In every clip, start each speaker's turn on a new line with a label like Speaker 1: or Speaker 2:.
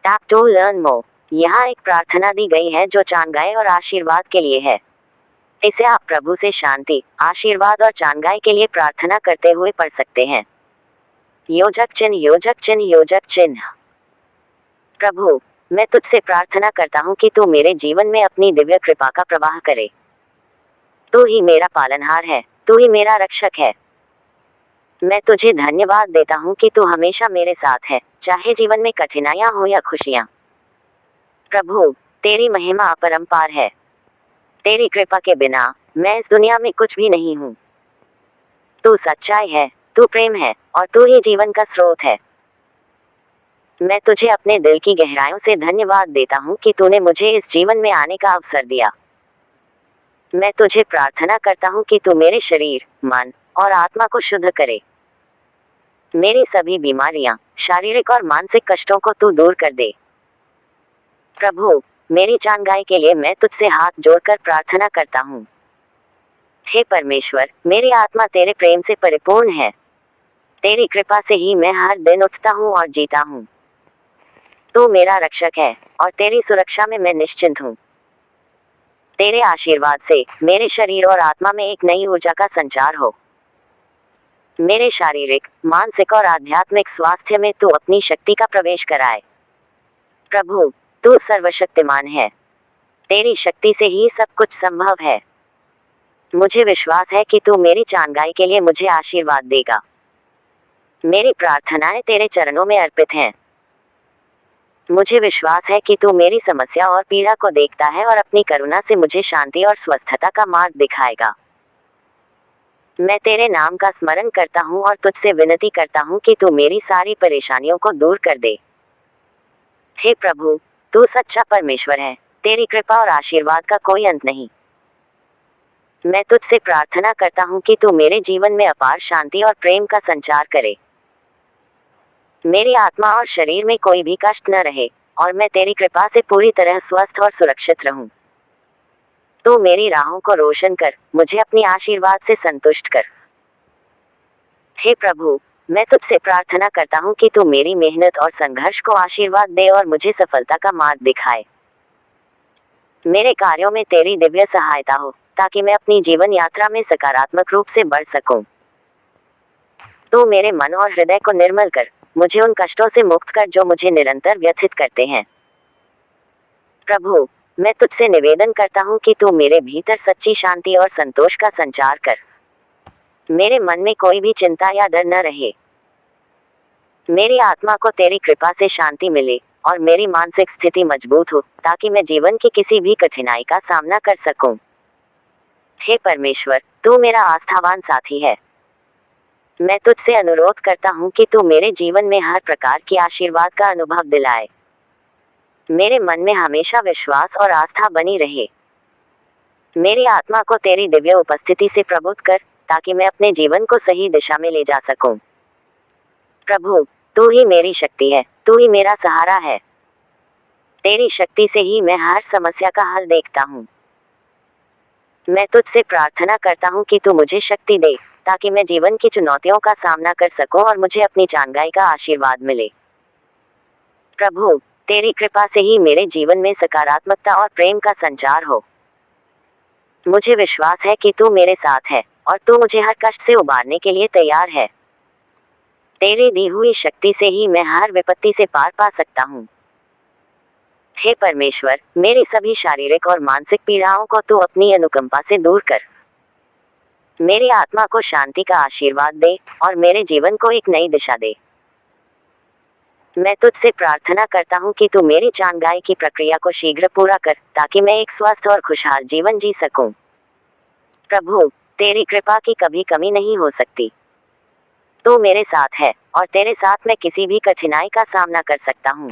Speaker 1: Tap to learn more. यहाँ एक प्रार्थना दी गई है जो चांगाई और आशीर्वाद के लिए है। इसे आप प्रभु से शांति, आशीर्वाद और चांगाई के लिए प्रार्थना करते हुए पढ़ सकते हैं। योजक चिन्ह, योजक चिन्ह, योजक चिन्ह। प्रभु, मैं तुझसे प्रार्थना करता हूँ कि तू मेरे जीवन में अपनी दिव्य कृपा का प्रवाह करे। तू ही मेरा पालनहार है, तू ही मेरा रक्षक है। मैं तुझे धन्यवाद देता हूँ कि तू हमेशा मेरे साथ है, चाहे जीवन में कठिनाइयाँ हो या खुशियाँ। प्रभु, तेरी महिमा अपरंपार है। तेरी कृपा के बिना मैं इस दुनिया में कुछ भी नहीं हूँ। तू सच्चाई है, तू प्रेम है और तू ही जीवन का स्रोत है। मैं तुझे अपने दिल की गहराइयों से धन्यवाद देता हूँ कि तूने मुझे इस जीवन में आने का अवसर दिया। मैं तुझे प्रार्थना करता हूँ कि तू मेरे शरीर, मन और आत्मा को शुद्ध करे। मेरी सभी बीमारियां, शारीरिक और मानसिक कष्टों को तू दूर कर दे। प्रभु, मेरी चांगाई के लिए मैं तुझसे हाथ जोड़कर प्रार्थना करता हूँ। हे परमेश्वर, मेरी आत्मा तेरे प्रेम से परिपूर्ण है। तेरी कृपा से ही मैं हर दिन उठता हूँ और जीता हूँ। तू मेरा रक्षक है और तेरी सुरक्षा में मैं निश्चिंत हूँ। तेरे आशीर्वाद से मेरे शरीर और आत्मा में एक नई ऊर्जा का संचार हो। मेरे शारीरिक, मानसिक और आध्यात्मिक स्वास्थ्य में तू अपनी शक्ति का प्रवेश कराए। प्रभु, तू सर्वशक्तिमान है। तेरी शक्ति से ही सब कुछ संभव है। मुझे विश्वास है कि तू मेरी चांगाई के लिए मुझे आशीर्वाद देगा। मेरी प्रार्थनाएं तेरे चरणों में अर्पित हैं। मुझे विश्वास है कि तू मेरी समस्या और पीड़ा को देखता है और अपनी करुणा से मुझे शांति और स्वस्थता का मार्ग दिखाएगा। मैं तेरे नाम का स्मरण करता हूँ और तुझसे विनती करता हूँ कि तू मेरी सारी परेशानियों को दूर कर दे। हे प्रभु, तू सच्चा परमेश्वर है। तेरी कृपा और आशीर्वाद का कोई अंत नहीं। मैं तुझसे प्रार्थना करता हूँ कि तू मेरे जीवन में अपार शांति और प्रेम का संचार करे। मेरी आत्मा और शरीर में कोई भी कष्ट न रहे और मैं तेरी कृपा से पूरी तरह स्वस्थ और सुरक्षित रहूं। तू मेरी राहों को रोशन कर, मुझे अपनी आशीर्वाद से संतुष्ट कर। हे प्रभु, मैं तुझसे प्रार्थना करता हूँ कि तू मेरी मेहनत और संघर्ष को आशीर्वाद दे और मुझे सफलता का मार्ग दिखाए। मेरे कार्यों में तेरी दिव्य सहायता हो ताकि मैं अपनी जीवन यात्रा में सकारात्मक रूप से बढ़ सकूं। तू मेरे मन और हृदय को निर्मल कर, मुझे उन कष्टों से मुक्त कर जो मुझे निरंतर व्यथित करते हैं। प्रभु, मैं तुझसे निवेदन करता हूँ कि तू मेरे भीतर सच्ची शांति और संतोष का संचार कर। मेरे मन में कोई भी चिंता या डर न रहे। मेरी आत्मा को तेरी कृपा से शांति मिले और मेरी मानसिक स्थिति मजबूत हो ताकि मैं जीवन की किसी भी कठिनाई का सामना कर सकूं। हे परमेश्वर, तू मेरा आस्थावान साथी है। मैं तुझसे अनुरोध करता हूँ कि तू मेरे जीवन में हर प्रकार की आशीर्वाद का अनुभव दिलाए। मेरे मन में हमेशा विश्वास और आस्था बनी रहे। मेरी आत्मा को तेरी दिव्य उपस्थिति से प्रबुद्ध कर ताकि मैं अपने जीवन को सही दिशा में ले जा सकूं। प्रभु, तू ही मेरी शक्ति है, तू ही मेरा सहारा है। तेरी शक्ति से ही मैं हर समस्या का हल देखता हूँ। मैं तुझसे प्रार्थना करता हूँ कि तू मुझे शक्ति दे ताकि मैं जीवन की चुनौतियों का सामना कर सकूं और मुझे अपनी चांगाई का आशीर्वाद मिले। प्रभु, तेरी कृपा से ही मेरे जीवन में सकारात्मकता और प्रेम का संचार हो। मुझे विश्वास है कि तू मेरे साथ है और तू मुझे हर कष्ट से उबारने के लिए तैयार है। तेरी दी हुई शक्ति से ही मैं हर विपत्ति से पार पा सकता हूँ। हे परमेश्वर, मेरी सभी शारीरिक और मानसिक पीड़ाओं को तू अपनी अनुकंपा से दूर कर। मेरी आत्मा को शांति का आशीर्वाद दे और मेरे जीवन को एक नई दिशा दे। मैं तुझसे प्रार्थना करता हूँ कि तू मेरी चांगाई की प्रक्रिया को शीघ्र पूरा कर ताकि मैं एक स्वस्थ और खुशहाल जीवन जी सकूं। प्रभु, तेरी कृपा की कभी कमी नहीं हो सकती। तू मेरे साथ है और तेरे साथ मैं किसी भी कठिनाई का सामना कर सकता हूँ।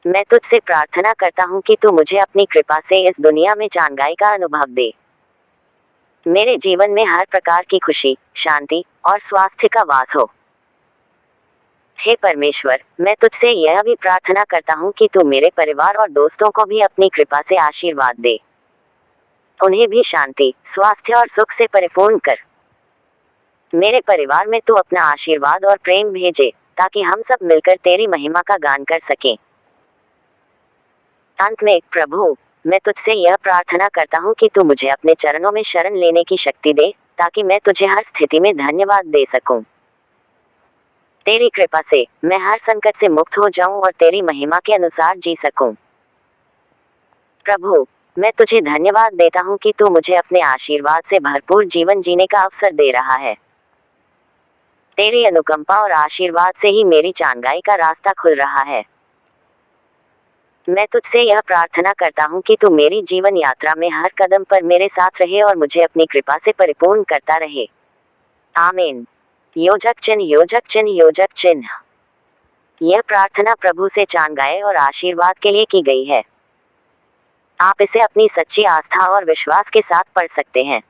Speaker 1: मैं तुझसे प्रार्थना करता हूँ कि तू मुझे अपनी कृपा से इस दुनिया में चांगाई का अनुभव दे। मेरे जीवन में हर प्रकार की खुशी, शांति और स्वास्थ्य का वास हो। हे परमेश्वर, मैं तुझसे यह भी प्रार्थना करता हूँ कि तू मेरे परिवार और दोस्तों को भी अपनी कृपा से आशीर्वाद दे। उन्हें भी शांति, स्वास्थ्य और सुख से परिपूर्ण कर। मेरे परिवार में तू अपना आशीर्वाद और प्रेम भेजे ताकि हम सब मिलकर तेरी महिमा का गान कर सकें। अंत में प्रभु, मैं तुझसे यह प्रार्थना करता हूँ कि तू मुझे अपने चरणों में शरण लेने की शक्ति दे, ताकि मैं तुझे हर स्थिति में धन्यवाद दे सकूं। तेरी कृपा से मैं हर संकट से मुक्त हो जाऊं और तेरी महिमा के अनुसार जी सकूं। प्रभु, मैं तुझे धन्यवाद देता हूँ कि तू मुझे अपने आशीर्वाद से भरपूर जीवन जीने का अवसर दे रहा है। तेरी अनुकंपा और आशीर्वाद से ही मेरी चांगाई का रास्ता खुल रहा है। मैं तुझसे यह प्रार्थना करता हूँ कि तू मेरी जीवन यात्रा में हर कदम पर मेरे साथ रहे और मुझे अपनी कृपा से परिपूर्ण करता रहे। आमीन। योजक चिन्ह, योजक चिन्ह, योजक चिन्ह। यह प्रार्थना प्रभु से चांगाई और आशीर्वाद के लिए की गई है। आप इसे अपनी सच्ची आस्था और विश्वास के साथ पढ़ सकते हैं।